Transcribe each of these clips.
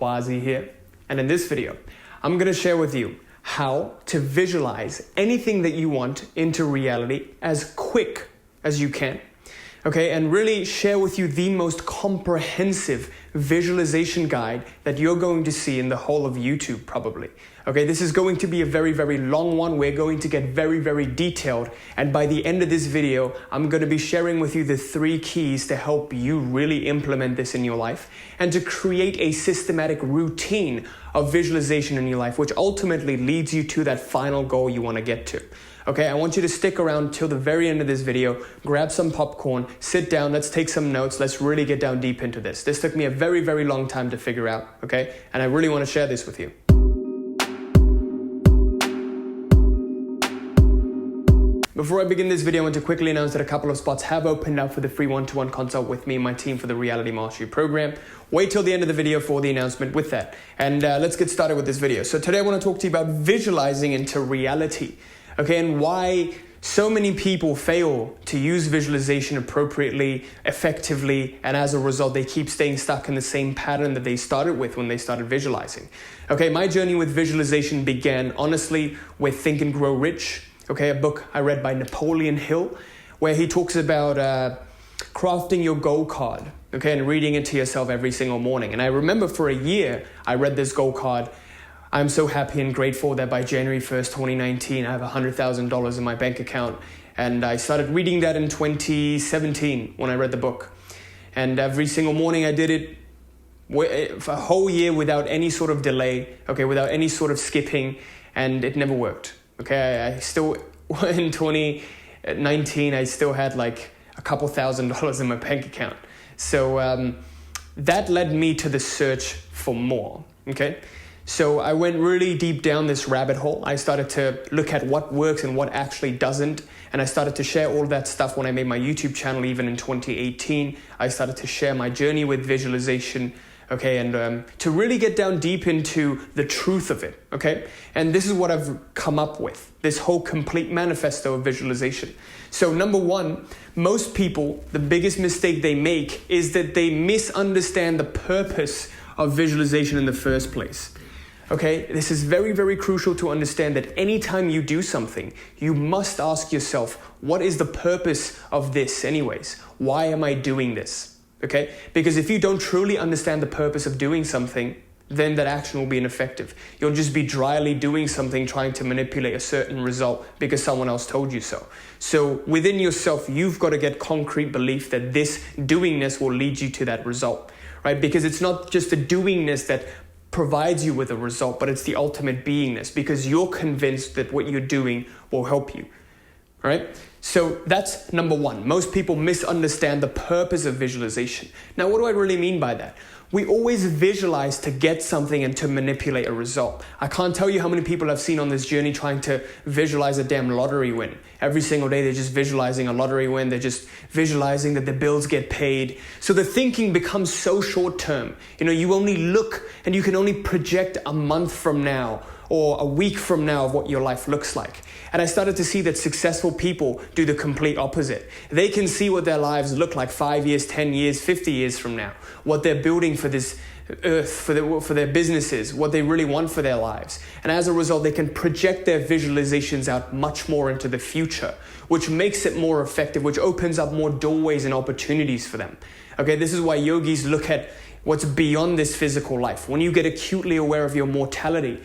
Quasi here, and in this video, I'm going to share with you how to visualize anything that you want into reality as quick as you can. Okay, and really share with you the most comprehensive visualization guide that you're going to see in the whole of YouTube probably. Okay, this is going to be a very, very long one. We're going to get very, very detailed. And by the end of this video, I'm going to be sharing with you the 3 keys to help you really implement this in your life and to create a systematic routine of visualization in your life, which ultimately leads you to that final goal you want to get to. Okay, I want you to stick around till the very end of this video, grab some popcorn, sit down, let's take some notes, let's really get down deep into this. This took me a very, very long time to figure out, okay? And I really want to share this with you. Before I begin this video, I want to quickly announce that a couple of spots have opened up for the free one-to-one consult with me and my team for the Reality Mastery Program. Wait till the end of the video for the announcement with that. And let's get started with this video. So today I want to talk to you about visualizing into reality. Okay, and why so many people fail to use visualization appropriately, effectively, and as a result, they keep staying stuck in the same pattern that they started with when they started visualizing. Okay, my journey with visualization began, honestly, with Think and Grow Rich, okay, a book I read by Napoleon Hill, where he talks about crafting your goal card, okay, and reading it to yourself every single morning. And I remember for a year, I read this goal card. I'm so happy and grateful that by January 1st, 2019, I have $100,000 in my bank account. And I started reading that in 2017 when I read the book. And every single morning I did it for a whole year without any sort of delay, okay, without any sort of skipping, and it never worked. Okay, I still, in 2019, I still had like a couple $1,000s in my bank account. So that led me to the search for more, okay? So I went really deep down this rabbit hole. I started to look at what works and what actually doesn't. And I started to share all that stuff when I made my YouTube channel, even in 2018. I started to share my journey with visualization, okay, and to really get down deep into the truth of it, okay? And this is what I've come up with, this whole complete manifesto of visualization. So number one, most people, the biggest mistake they make is that they misunderstand the purpose of visualization in the first place. Okay, this is very, very crucial to understand that anytime you do something, you must ask yourself, what is the purpose of this anyways? Why am I doing this? Okay, because if you don't truly understand the purpose of doing something, then that action will be ineffective. You'll just be dryly doing something, trying to manipulate a certain result because someone else told you so. So within yourself, you've got to get concrete belief that this doingness will lead you to that result, right? Because it's not just the doingness that provides you with a result, but it's the ultimate beingness because you're convinced that what you're doing will help you, right? So that's number one. Most people misunderstand the purpose of visualization. Now, what do I really mean by that? We always visualize to get something and to manipulate a result. I can't tell you how many people I've seen on this journey trying to visualize a damn lottery win. Every single day, they're just visualizing a lottery win. They're just visualizing that the bills get paid. So the thinking becomes so short term. You know, you only look and you can only project a month from now or a week from now of what your life looks like. And I started to see that successful people do the complete opposite. They can see what their lives look like 5 years, 10 years, 50 years from now, what they're building for this earth, for their businesses, what they really want for their lives. And as a result, they can project their visualizations out much more into the future, which makes it more effective, which opens up more doorways and opportunities for them. Okay, this is why yogis look at what's beyond this physical life. When you get acutely aware of your mortality,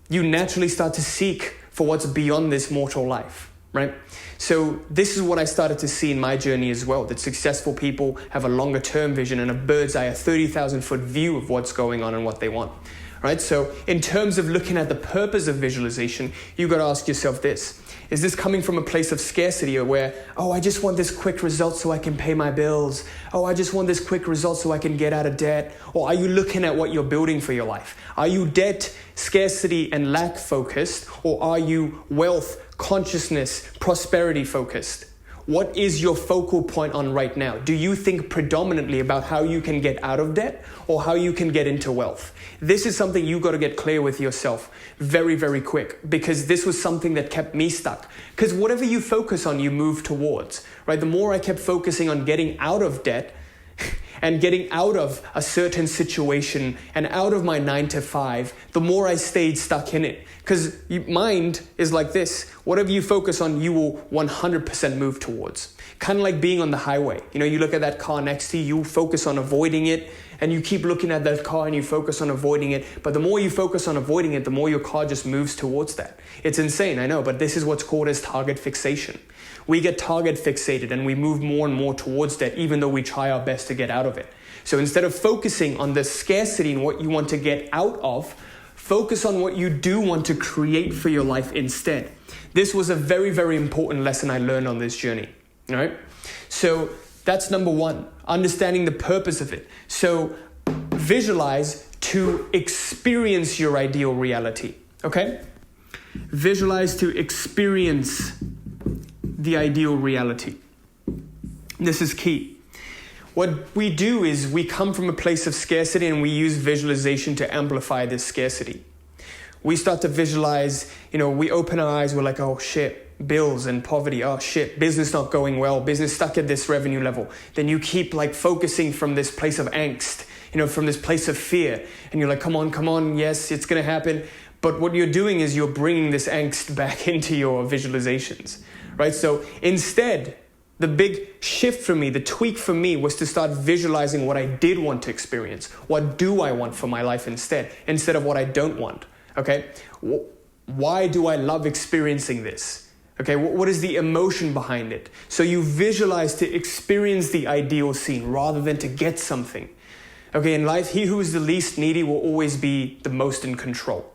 you naturally start to seek for what's beyond this mortal life, right? So this is what I started to see in my journey as well, that successful people have a longer term vision and a bird's eye, a 30,000 foot view of what's going on and what they want, right? So in terms of looking at the purpose of visualization, you got to ask yourself this. Is this coming from a place of scarcity or where, oh, I just want this quick result so I can pay my bills. Oh, I just want this quick result so I can get out of debt. Or are you looking at what you're building for your life? Are you debt, scarcity, and lack focused? Or are you wealth, consciousness, prosperity focused? What is your focal point on right now? Do you think predominantly about how you can get out of debt or how you can get into wealth? This is something you got to get clear with yourself very, very quick, because this was something that kept me stuck. Because whatever you focus on, you move towards, right? The more I kept focusing on getting out of debt and getting out of a certain situation and out of my 9 to 5, the more I stayed stuck in it. Because mind is like this. Whatever you focus on, you will 100% move towards. Kind of like being on the highway. You look at that car next to you, you focus on avoiding it, and you keep looking at that car and you focus on avoiding it. But the more you focus on avoiding it, the more your car just moves towards that. It's insane, I know, but this is what's called as target fixation. We get target fixated and we move more and more towards that, even though we try our best to get out of it. So instead of focusing on the scarcity and what you want to get out of, focus on what you do want to create for your life instead. This was a very, very important lesson I learned on this journey. All right? So that's number one, understanding the purpose of it. So visualize to experience your ideal reality. Okay? Visualize to experience the ideal reality. This is key. What we do is we come from a place of scarcity and we use visualization to amplify this scarcity. We start to visualize, we open our eyes, we're like, oh shit, bills and poverty, oh shit, business not going well, business stuck at this revenue level. Then you keep focusing from this place of angst, from this place of fear. And you're like, come on, yes, it's going to happen. But what you're doing is you're bringing this angst back into your visualizations, right? So instead, the big shift for me, the tweak for me was to start visualizing what I did want to experience. What do I want for my life instead of what I don't want, okay? Why do I love experiencing this? Okay, what is the emotion behind it? So you visualize to experience the ideal scene rather than to get something. Okay, in life, he who is the least needy will always be the most in control.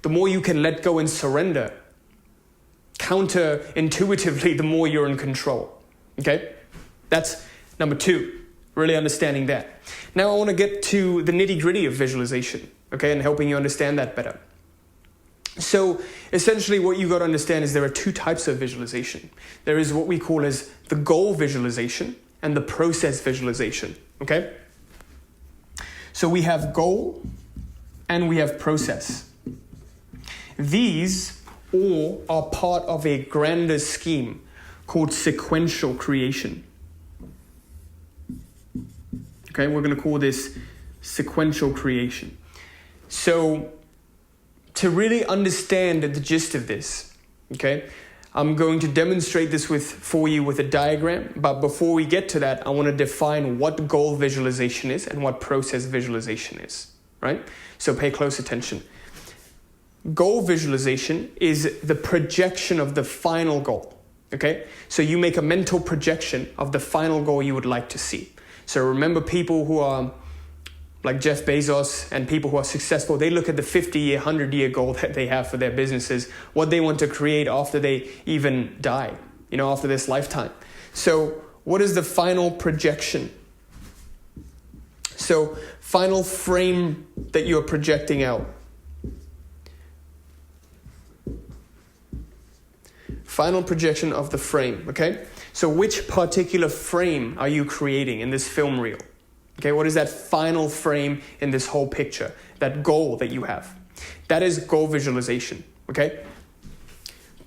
The more you can let go and surrender, counterintuitively, the more you're in control. Okay, that's number two, really understanding that. Now I want to get to the nitty-gritty of visualization, okay, and helping you understand that better. So essentially what you got to understand is there are two types of visualization. There is what we call as the goal visualization and the process visualization, okay? So we have goal and we have process. These all are part of a grander scheme called sequential creation. Okay, we're going to call this sequential creation. So to really understand the gist of this, okay, I'm going to demonstrate this for you with a diagram. But before we get to that, I want to define what goal visualization is and what process visualization is, right? So pay close attention. Goal visualization is the projection of the final goal. Okay, so you make a mental projection of the final goal you would like to see. So remember, people who are like Jeff Bezos and people who are successful, they look at the 50-year, 100-year goal that they have for their businesses, what they want to create after they even die, after this lifetime. So what is the final projection? So final frame that you're projecting out. Final projection of the frame, okay? So which particular frame are you creating in this film reel? Okay, what is that final frame in this whole picture? That goal that you have. That is goal visualization, okay?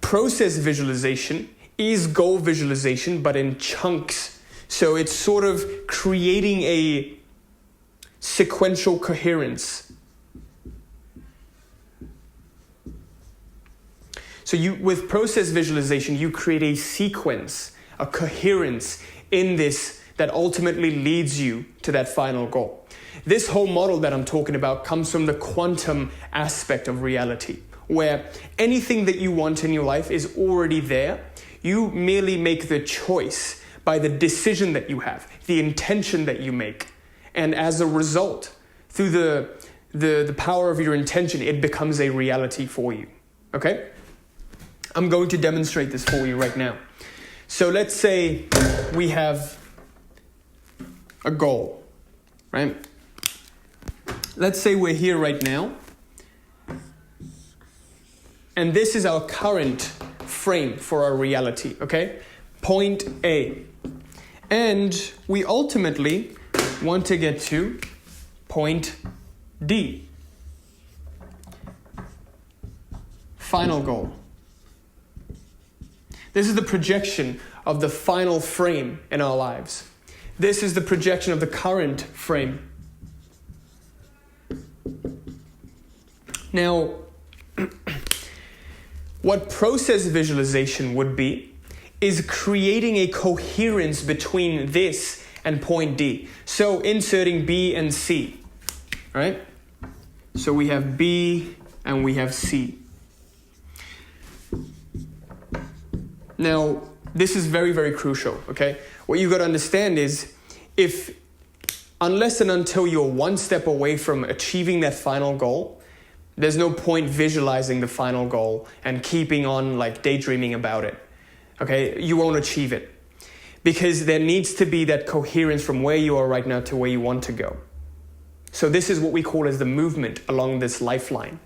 Process visualization is goal visualization, but in chunks. So it's sort of creating a sequential coherence. So with process visualization, you create a sequence, a coherence in this that ultimately leads you to that final goal. This whole model that I'm talking about comes from the quantum aspect of reality, where anything that you want in your life is already there. You merely make the choice by the decision that you have, the intention that you make. And as a result, through the power of your intention, it becomes a reality for you, okay? I'm going to demonstrate this for you right now. So let's say we have a goal, right? Let's say we're here right now. And this is our current frame for our reality, okay? Point A. And we ultimately want to get to point D. Final goal. This is the projection of the final frame in our lives. This is the projection of the current frame. Now, what process visualization would be is creating a coherence between this and point D. So inserting B and C, right? So we have B and we have C. Now, this is very, very crucial, okay? What you got to understand is unless and until you're one step away from achieving that final goal, there's no point visualizing the final goal and keeping on like daydreaming about it, okay? You won't achieve it because there needs to be that coherence from where you are right now to where you want to go. So this is what we call as the movement along this lifeline.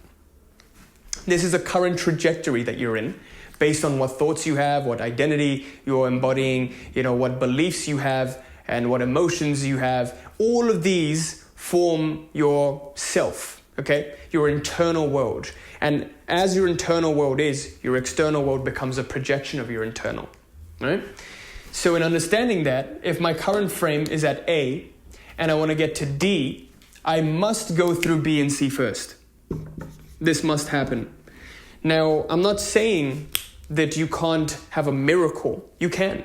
This is a current trajectory that you're in based on what thoughts you have, what identity you're embodying, what beliefs you have and what emotions you have. All of these form your self, okay? Your internal world. And as your internal world is, your external world becomes a projection of your internal, right? So in understanding that, if my current frame is at A and I want to get to D, I must go through B and C first. This must happen. Now, I'm not saying that you can't have a miracle. You can.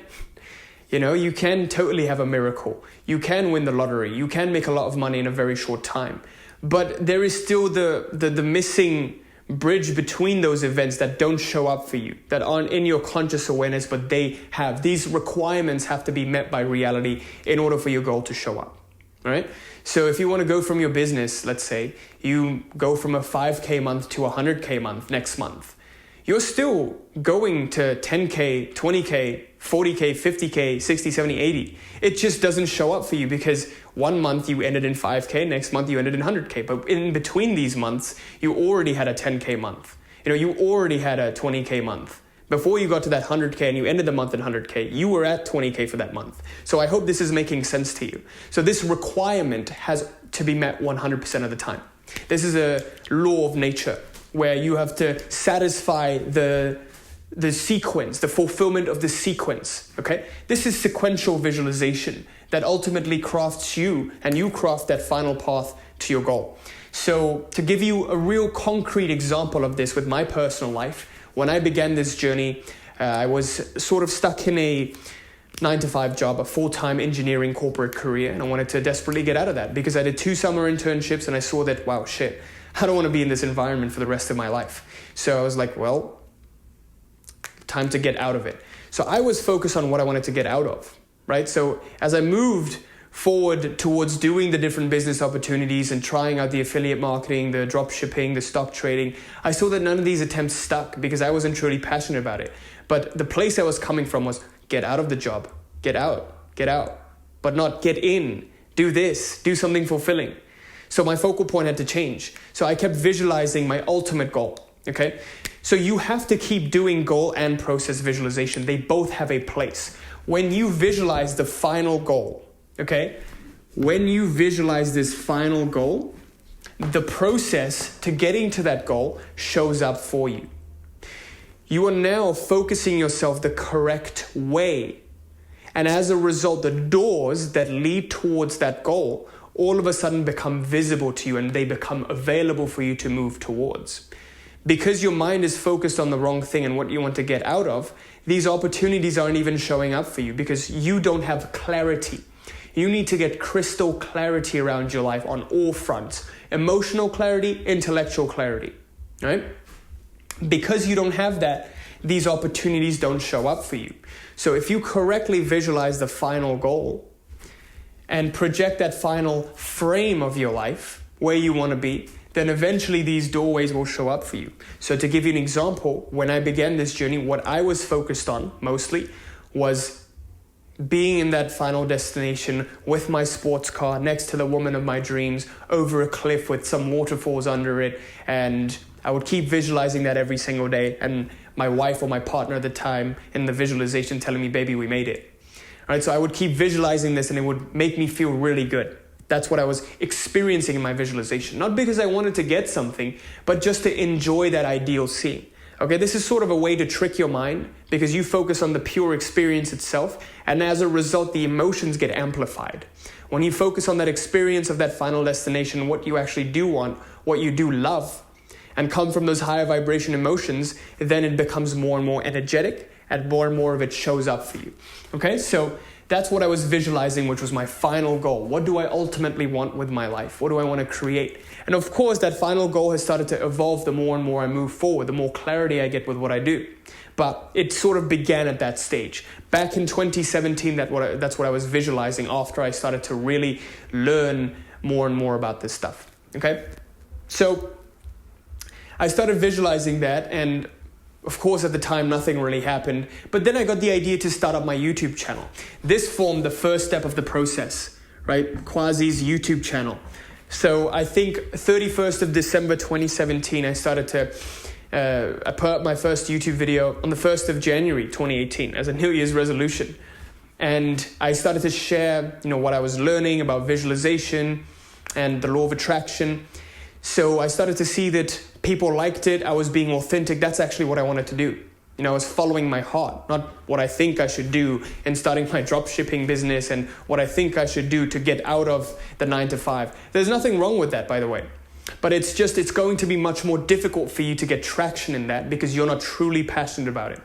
You can totally have a miracle. You can win the lottery. You can make a lot of money in a very short time. But there is still the missing bridge between those events that don't show up for you, that aren't in your conscious awareness, but they have. These requirements have to be met by reality in order for your goal to show up, right? So if you want to go from your business, let's say, you go from a 5K month to a 100K month next month, you're still going to 10K, 20K, 40K, 50K, 60, 70, 80. It just doesn't show up for you because one month you ended in 5K, next month you ended in 100K. But in between these months, you already had a 10K month. You already had a 20K month. Before you got to that 100K and you ended the month at 100K, you were at 20K for that month. So I hope this is making sense to you. So this requirement has to be met 100% of the time. This is a law of nature where you have to satisfy the sequence, the fulfillment of the sequence, okay? This is sequential visualization that ultimately crafts you, and you craft that final path to your goal. So to give you a real concrete example of this with my personal life, when I began this journey, I was sort of stuck in a 9-to-5 job, a full-time engineering corporate career, and I wanted to desperately get out of that because I did 2 summer internships and I saw that, wow, shit, I don't want to be in this environment for the rest of my life. So I was like, well, time to get out of it. So I was focused on what I wanted to get out of, right? So as I moved forward towards doing the different business opportunities and trying out the affiliate marketing, the drop shipping, the stock trading, I saw that none of these attempts stuck because I wasn't truly passionate about it. But the place I was coming from was get out of the job, get out, but not get in, do this, do something fulfilling. So my focal point had to change. So I kept visualizing my ultimate goal, okay? So you have to keep doing goal and process visualization. They both have a place. When you visualize the final goal, okay? When you visualize this final goal, the process to getting to that goal shows up for you. You are now focusing yourself the correct way. And as a result, the doors that lead towards that goal all of a sudden become visible to you and they become available for you to move towards. Because your mind is focused on the wrong thing and what you want to get out of, these opportunities aren't even showing up for you because you don't have clarity. You need to get crystal clarity around your life on all fronts. Emotional clarity, intellectual clarity, right? Because you don't have that, these opportunities don't show up for you. So if you correctly visualize the final goal and project that final frame of your life where you want to be, then eventually these doorways will show up for you. So to give you an example, when I began this journey, what I was focused on mostly was being in that final destination with my sports car next to the woman of my dreams over a cliff with some waterfalls under it. And I would keep visualizing that every single day. And my wife or my partner at the time in the visualization telling me, baby, we made it. All right, so I would keep visualizing this and it would make me feel really good. That's what I was experiencing in my visualization. Not because I wanted to get something, but just to enjoy that ideal scene. Okay, this is sort of a way to trick your mind because you focus on the pure experience itself, and as a result, the emotions get amplified. When you focus on that experience of that final destination, what you actually do want, what you do love, and come from those higher vibration emotions, then it becomes more and more energetic, and more of it shows up for you. Okay, so that's what I was visualizing, which was my final goal. What do I ultimately want with my life? What do I want to create? And of course, that final goal has started to evolve the more and more I move forward, the more clarity I get with what I do. But it sort of began at that stage. Back in 2017, that's what I was visualizing after I started to really learn more and more about this stuff. Okay? So I started visualizing that, and of course, at the time, nothing really happened. But then I got the idea to start up my YouTube channel. This formed the first step of the process, right? Quasi's YouTube channel. So I think 31st of December 2017, I started to I put up my first YouTube video on the 1st of January 2018 as a New Year's resolution. And I started to share, what I was learning about visualization and the law of attraction. So I started to see that people liked it. I was being authentic. That's actually what I wanted to do. I was following my heart, not what I think I should do in starting my drop shipping business and what I think I should do to get out of the 9-to-5. There's nothing wrong with that, by the way. But it's going to be much more difficult for you to get traction in that because you're not truly passionate about it,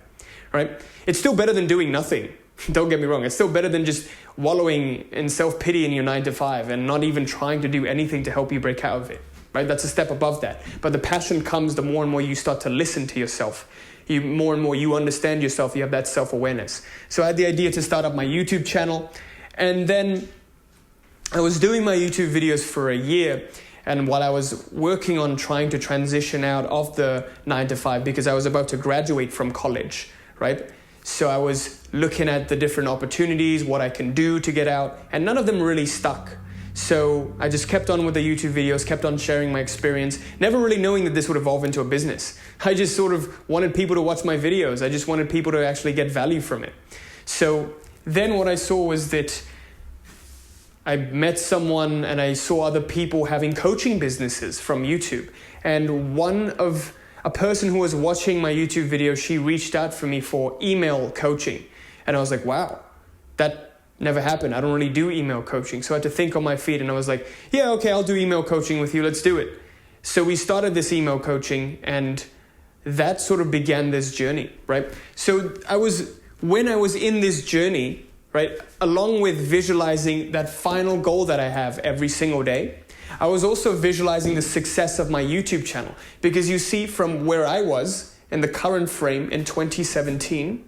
right? It's still better than doing nothing. Don't get me wrong. It's still better than just wallowing in self-pity in your 9-to-5 and not even trying to do anything to help you break out of it, right? That's a step above that. But the passion comes the more and more you start to listen to yourself. More and more you understand yourself. You have that self-awareness. So I had the idea to start up my YouTube channel. And then I was doing my YouTube videos for a year. And while I was working on trying to transition out of the 9-to-5 because I was about to graduate from college, right? So I was looking at the different opportunities, what I can do to get out, and none of them really stuck. So I just kept on with the YouTube videos, kept on sharing my experience, never really knowing that this would evolve into a business. I just sort of wanted people to watch my videos. I just wanted people to actually get value from it. So then what I saw was that I met someone and I saw other people having coaching businesses from YouTube. And a person who was watching my YouTube video, she reached out for me for email coaching. And I was like, wow, that never happened. I don't really do email coaching. So I had to think on my feet and I was like, yeah, okay, I'll do email coaching with you. Let's do it. So we started this email coaching and that sort of began this journey, right? So when I was in this journey, right, along with visualizing that final goal that I have every single day, I was also visualizing the success of my YouTube channel. Because you see, from where I was in the current frame in 2017,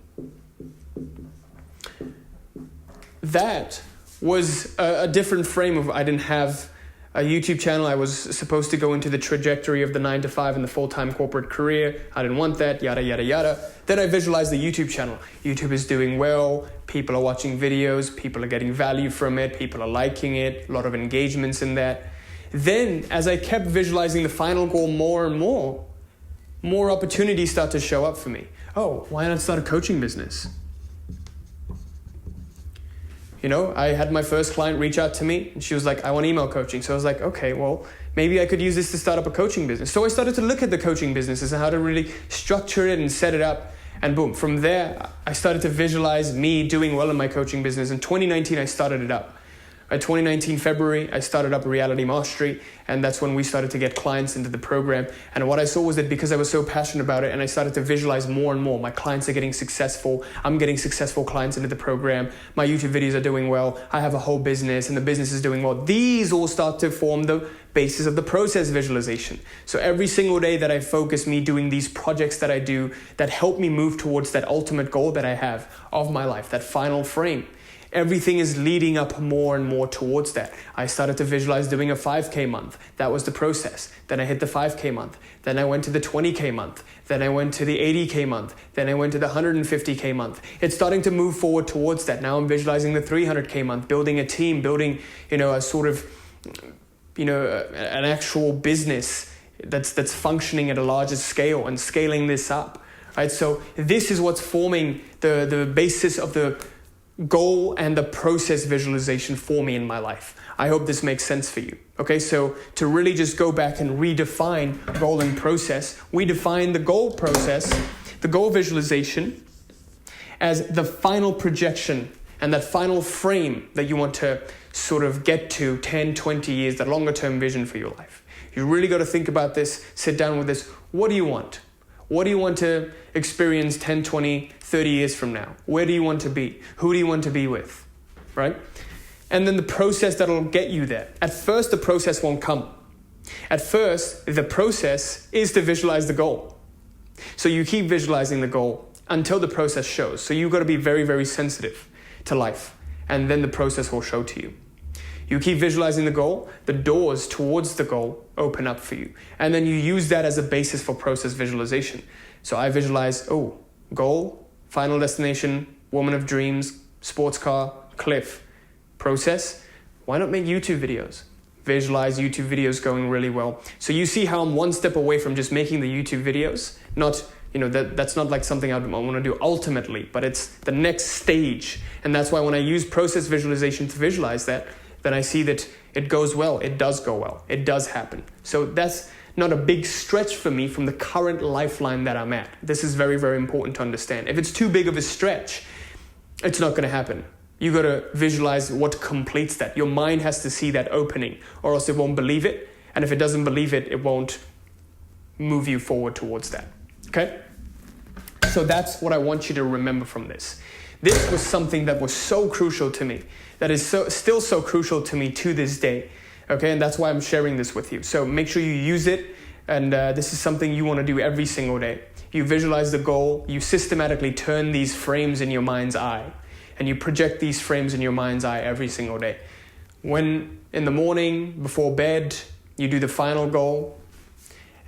that was a different frame of I didn't have a YouTube channel. I was supposed to go into the trajectory of the 9-to-5 and the full-time corporate career. I didn't want that, yada, yada, yada. Then I visualized the YouTube channel. YouTube is doing well. People are watching videos. People are getting value from it. People are liking it. A lot of engagements in that. Then, as I kept visualizing the final goal more and more opportunities start to show up for me. Oh, why not start a coaching business? I had my first client reach out to me and she was like, I want email coaching. So I was like, okay, well, maybe I could use this to start up a coaching business. So I started to look at the coaching businesses and how to really structure it and set it up. And boom, from there, I started to visualize me doing well in my coaching business. In 2019, I started it up. In 2019, February, I started up Reality Mastery, and that's when we started to get clients into the program. And what I saw was that because I was so passionate about it and I started to visualize more and more, my clients are getting successful, I'm getting successful clients into the program, my YouTube videos are doing well, I have a whole business and the business is doing well. These all start to form the basis of the process visualization. So every single day that I focus me doing these projects that I do that help me move towards that ultimate goal that I have of my life, that final frame, everything is leading up more and more towards that. I started to visualize doing a 5K month. That was the process. Then I hit the 5K month. Then I went to the 20K month. Then I went to the 80K month. Then I went to the 150K month. It's starting to move forward towards that. Now I'm visualizing the 300K month, building a team, building, a sort of, an actual business that's functioning at a larger scale and scaling this up, right? So this is what's forming the basis of the goal and the process visualization for me in my life. I hope this makes sense for you. Okay, so to really just go back and redefine goal and process, we define the goal process, the goal visualization, as the final projection and that final frame that you want to sort of get to 10, 20 years, that longer term vision for your life. You really got to think about this, sit down with this. What do you want? What do you want to experience 10, 20, 30 years from now? Where do you want to be? Who do you want to be with? Right? And then the process that'll get you there. At first, the process won't come. At first, the process is to visualize the goal. So you keep visualizing the goal until the process shows. So you've got to be very, very sensitive to life. And then the process will show to you. You keep visualizing the goal, the doors towards the goal open up for you. And then you use that as a basis for process visualization. So I visualize, goal, final destination, woman of dreams, sports car, cliff. Process, why not make YouTube videos? Visualize YouTube videos going really well. So you see how I'm one step away from just making the YouTube videos. Not, that's not like something I want to do ultimately, but it's the next stage. And that's why when I use process visualization to visualize that, then I see that it goes well. It does go well. It does happen. So that's not a big stretch for me from the current lifeline that I'm at. This is very, very important to understand. If it's too big of a stretch, it's not going to happen. You got to visualize what completes that. Your mind has to see that opening, or else it won't believe it. And if it doesn't believe it, it won't move you forward towards that. Okay? So that's what I want you to remember from this. This was something that was so crucial to me, that is still so crucial to me to this day. Okay? And that's why I'm sharing this with you. So make sure you use it. And this is something you want to do every single day. You visualize the goal. You systematically turn these frames in your mind's eye. And you project these frames in your mind's eye every single day. When in the morning, before bed, you do the final goal,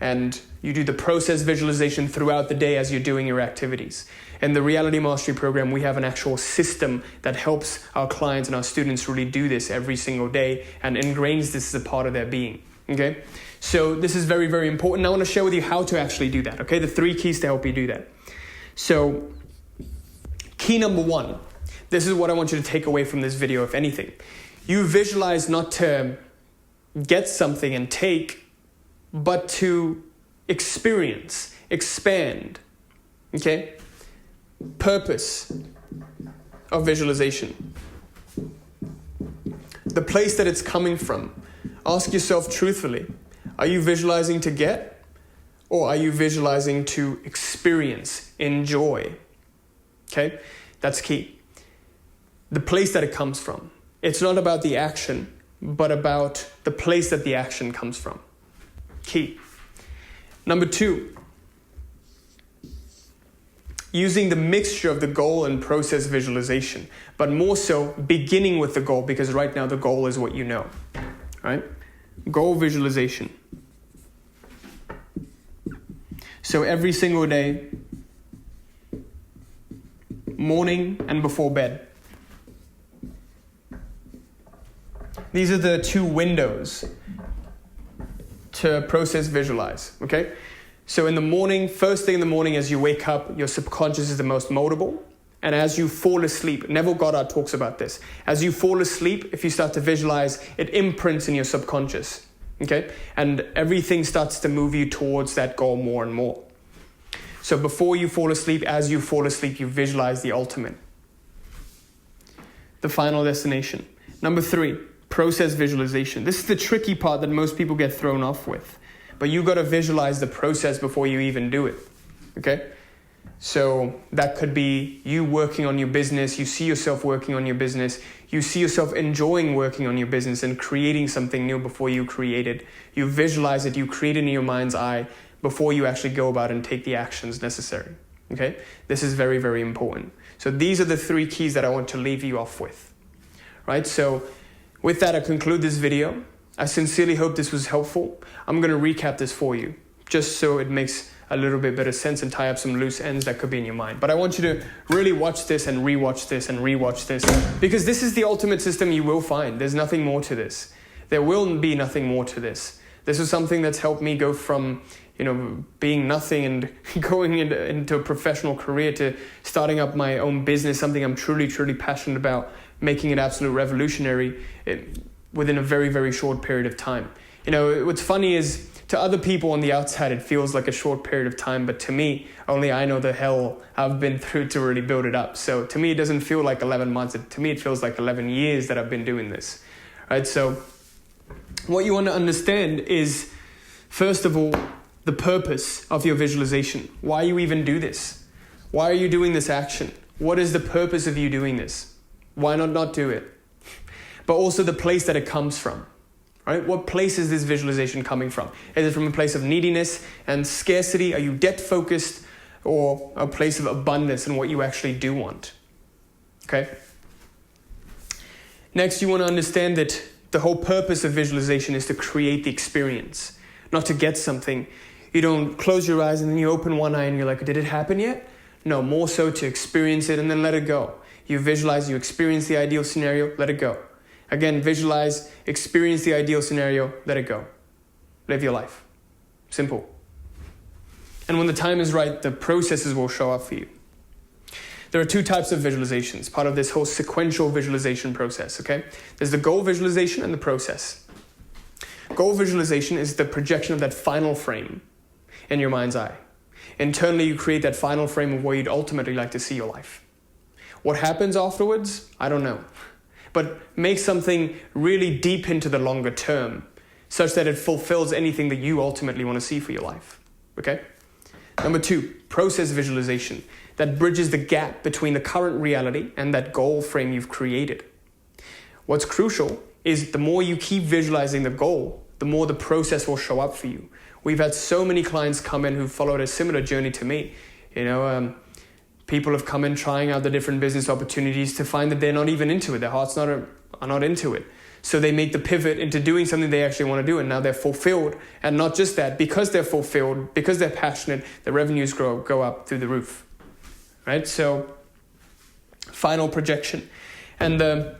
and you do the process visualization throughout the day as you're doing your activities. In the Reality Mastery Program, we have an actual system that helps our clients and our students really do this every single day and ingrains this as a part of their being. Okay? So this is very, very important. I want to share with you how to actually do that. Okay? The 3 keys to help you do that. So, key number 1. This is what I want you to take away from this video, if anything. You visualize not to get something and take, but to experience, expand. Okay? Purpose of visualization. The place that it's coming from. Ask yourself truthfully, are you visualizing to get, or are you visualizing to experience, enjoy? Okay? That's key. The place that it comes from. It's not about the action, but about the place that the action comes from. Key. Number 2, using the mixture of the goal and process visualization, but more so beginning with the goal, because right now the goal is what you know. Right? Goal visualization. So every single day, morning and before bed. These are the 2 windows to process visualize, okay? So in the morning, first thing in the morning as you wake up, your subconscious is the most moldable. And as you fall asleep, Neville Goddard talks about this. As you fall asleep, if you start to visualize, it imprints in your subconscious, okay? And everything starts to move you towards that goal more and more. So before you fall asleep, as you fall asleep, you visualize the ultimate. The final destination. Number 3. Process visualization. This is the tricky part that most people get thrown off with. But you got to visualize the process before you even do it. Okay? So that could be you working on your business. You see yourself working on your business. You see yourself enjoying working on your business and creating something new before you create it. You visualize it. You create it in your mind's eye before you actually go about and take the actions necessary. Okay? This is very, very important. So these are the 3 keys that I want to leave you off with. Right? So with that, I conclude this video. I sincerely hope this was helpful. I'm going to recap this for you, just so it makes a little bit better sense and tie up some loose ends that could be in your mind. But I want you to really watch this and rewatch this and rewatch this, because this is the ultimate system you will find. There's nothing more to this. There will be nothing more to this. This is something that's helped me go from, being nothing and going into a professional career to starting up my own business, something I'm truly, truly passionate about, making it absolute revolutionary within a very, very short period of time. What's funny is to other people on the outside, it feels like a short period of time, but to me, only I know the hell I've been through to really build it up. So to me, it doesn't feel like 11 months. To me, it feels like 11 years that I've been doing this, right? So what you want to understand is, first of all, the purpose of your visualization. Why you even do this? Why are you doing this action? What is the purpose of you doing this? Why not do it? But also the place that it comes from, right? What place is this visualization coming from? Is it from a place of neediness and scarcity? Are you debt focused, or a place of abundance and what you actually do want? Okay. Next, you want to understand that the whole purpose of visualization is to create the experience, not to get something. You don't close your eyes and then you open one eye and you're like, did it happen yet? No, more so to experience it and then let it go. You visualize, you experience the ideal scenario, let it go. Again, visualize, experience the ideal scenario, let it go. Live your life. Simple. And when the time is right, the processes will show up for you. There are two types of visualizations, part of this whole sequential visualization process, okay? There's the goal visualization and the process. Goal visualization is the projection of that final frame in your mind's eye. Internally, you create that final frame of where you'd ultimately like to see your life. What happens afterwards? I don't know. But make something really deep into the longer term, such that it fulfills anything that you ultimately want to see for your life, okay? Number two, process visualization. That bridges the gap between the current reality and that goal frame you've created. What's crucial is the more you keep visualizing the goal, the more the process will show up for you. We've had so many clients come in who followed a similar journey to me. People have come in trying out the different business opportunities to find that they're not even into it. Their hearts are not into it. So they make the pivot into doing something they actually want to do, and now they're fulfilled. And not just that, because they're fulfilled, because they're passionate, the revenues go up through the roof. Right? So, final projection. And the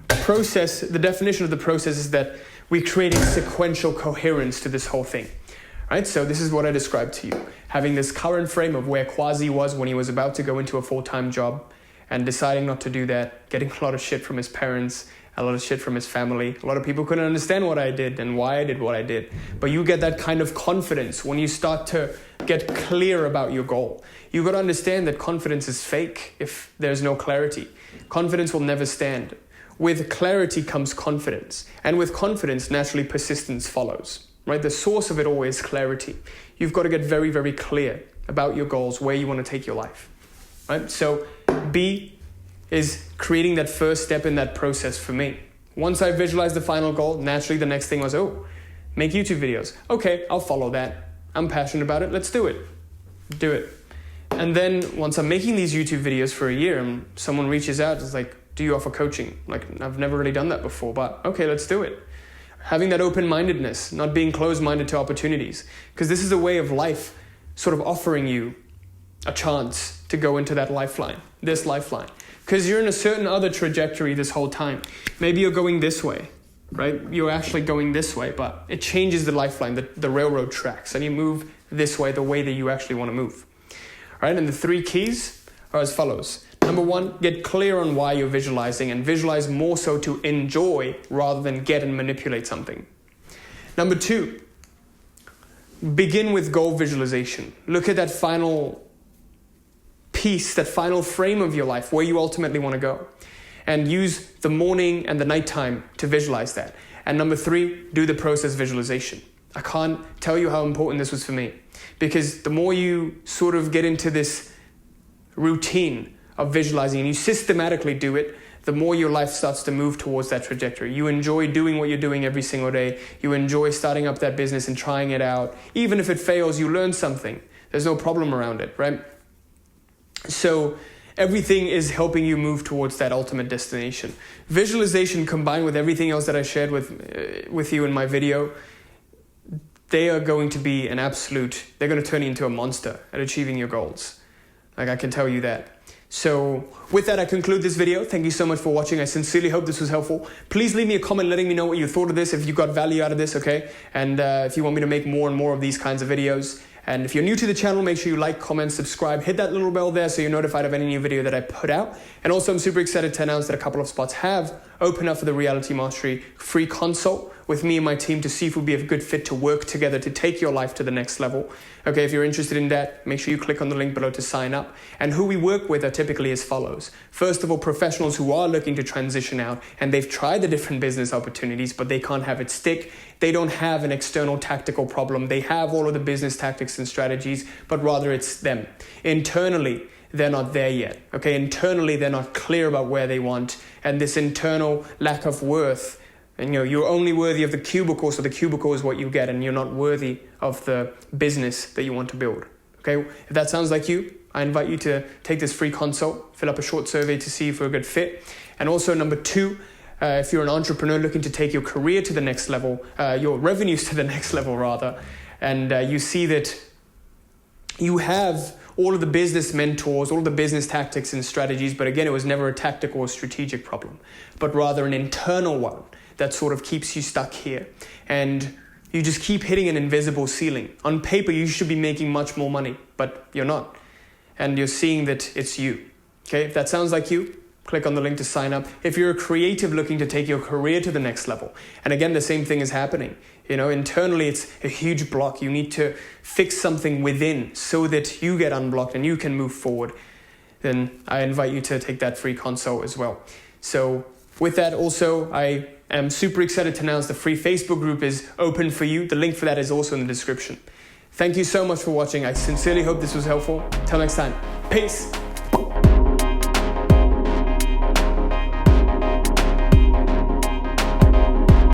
process, the definition of the process is that we're creating sequential coherence to this whole thing. Right? So this is what I described to you. Having this current frame of where Kwasi was when he was about to go into a full-time job and deciding not to do that, getting a lot of shit from his parents, a lot of shit from his family. A lot of people couldn't understand what I did and why I did what I did. But you get that kind of confidence when you start to get clear about your goal. You've got to understand that confidence is fake if there's no clarity. Confidence will never stand. With clarity comes confidence. And with confidence, naturally persistence follows. Right? The source of it all is clarity. You've got to get very, very clear about your goals, where you want to take your life. Right? So B is creating that first step in that process for me. Once I visualized the final goal, naturally the next thing was, make YouTube videos. Okay, I'll follow that. I'm passionate about it. Let's do it. Do it. And then once I'm making these YouTube videos for a year and someone reaches out, it's like, do you offer coaching? Like, I've never really done that before, but okay, let's do it. Having that open-mindedness, not being closed-minded to opportunities. Because this is a way of life sort of offering you a chance to go into that lifeline, this lifeline. Because you're in a certain other trajectory this whole time. Maybe you're going this way, right? You're actually going this way, but it changes the lifeline, the railroad tracks, and you move this way, the way that you actually want to move. All right, and the 3 keys are as follows. Number 1, get clear on why you're visualizing, and visualize more so to enjoy rather than get and manipulate something. Number 2, begin with goal visualization. Look at that final piece, that final frame of your life, where you ultimately want to go. And use the morning and the nighttime to visualize that. And number 3, do the process visualization. I can't tell you how important this was for me. Because the more you sort of get into this routine of visualizing and you systematically do it, the more your life starts to move towards that trajectory. You enjoy doing what you're doing every single day. You enjoy starting up that business and trying it out. Even if it fails, you learn something. There's no problem around it, right? So everything is helping you move towards that ultimate destination. Visualization combined with everything else that I shared with you in my video, they are going to be they're going to turn you into a monster at achieving your goals. Like, I can tell you that. So with that, I conclude this video. Thank you so much for watching. I sincerely hope this was helpful. Please leave me a comment letting me know what you thought of this, if you got value out of this, okay? And if you want me to make more and more of these kinds of videos. And if you're new to the channel, make sure you like, comment, subscribe, hit that little bell there so you're notified of any new video that I put out. And also, I'm super excited to announce that a couple of spots have opened up for the Reality Mastery free consult with me and my team to see if we'll be a good fit to work together to take your life to the next level. Okay, if you're interested in that, make sure you click on the link below to sign up. And who we work with are typically as follows. First of all, professionals who are looking to transition out and they've tried the different business opportunities, but they can't have it stick. They don't have an external tactical problem. They have all of the business tactics and strategies, but rather it's them. Internally, they're not there yet. Okay, internally, they're not clear about where they want. And this internal lack of worth, and you're only worthy of the cubicle, so the cubicle is what you get, and you're not worthy of the business that you want to build. Okay, if that sounds like you, I invite you to take this free consult, fill up a short survey to see if we're a good fit. And also number 2, if you're an entrepreneur looking to take your career to the next level, your revenues to the next level rather, and you see that you have all of the business mentors, all of the business tactics and strategies, but again, it was never a tactical or strategic problem, but rather an internal one that sort of keeps you stuck here. And you just keep hitting an invisible ceiling. On paper, you should be making much more money, but you're not. And you're seeing that it's you. Okay, if that sounds like you, click on the link to sign up. If you're a creative looking to take your career to the next level, and again, the same thing is happening. Internally, it's a huge block. You need to fix something within so that you get unblocked and you can move forward. Then I invite you to take that free consult as well. So with that, also, I am super excited to announce the free Facebook group is open for you. The link for that is also in the description. Thank you so much for watching. I sincerely hope this was helpful. Till next time. Peace.